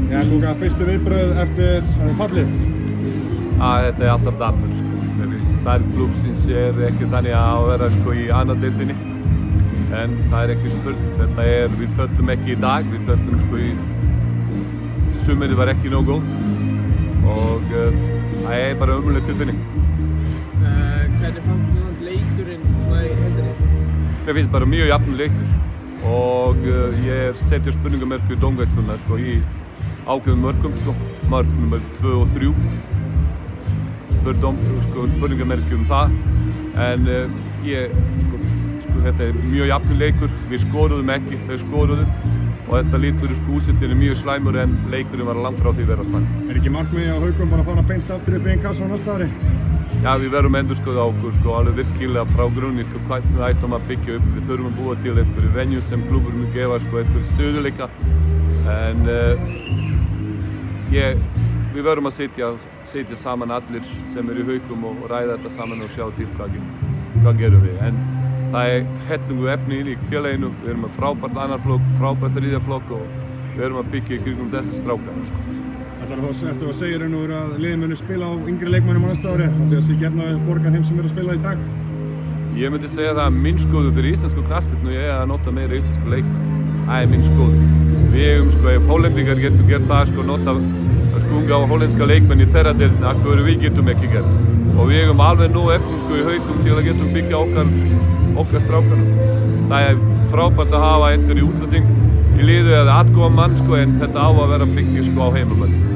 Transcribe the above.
Já, Luka, fyrstu viðbrögð eftir fallið? Þetta alltaf dapur, sko. Stærð klúbbsins ekki þannig að vera sko í annað deildinni. En það ekki spurning. Þetta við föllum ekki í dag, við föllum sko í sumarið var ekki nógu góð. Og það bara ömurleg tilfinning. Hvernig fannst þið leikurinn svona í heildinni? Mér finnst bara mjög jafn leikur. Og ég setja spurningamerki í dómgæsluna sko í ákveðum mörkum sko, mörk nummer 2 og 3. Spurningamerki það. En þetta mjög jafn leikur, við skoruðum ekki, þau skoruðu. Og þetta lítur úrslitin mjög slæmur en leikurinn var langt frá því að vera slæmur. Ekki markmiðið á Haukum bara að fara beint aftur upp í einn kassa á næsta ári? Já, við verðum endurskoða okkur sko, alveg virkilega frá grunni hvernig við ætlum að byggja upp. Við þurfum að búa til einhverju venju sem klúbbur mun gefa sko, einhverju stöðuleika. En við verðum að setja saman allir sem í Haukum og ræða þetta saman og sjá til hvað gerum við. En það hellingu efni inn í félaginu, við erum með frábært annar flokk, frábært þriðja flokk og við erum að byggja í kringum þessa strákar. Sko. Ertu að segja raun og veru að liðið muni spila á yngri leikmönnum á næsta ári og því að sé gjarna borga þeim sem að spila í dag? Ég myndi segja það að minn skoður fyrir íslensku knattspyrnu að nota meira íslensku leikmenn. Það minn skoður. Við eigum sko, ef hollendingar getur gert það sko, nota unga og hollenska leikmenn í þeirra deildina, hverju við getum ekki gert. Og við eigum alveg nóg eftir sko, í Haukum til að getum byggja okkar strákarnum. Það frábært að hafa einhverju útlending í liðu eða atgóðan mann sko, en þetta á að vera byggja sko, á heimamönnum.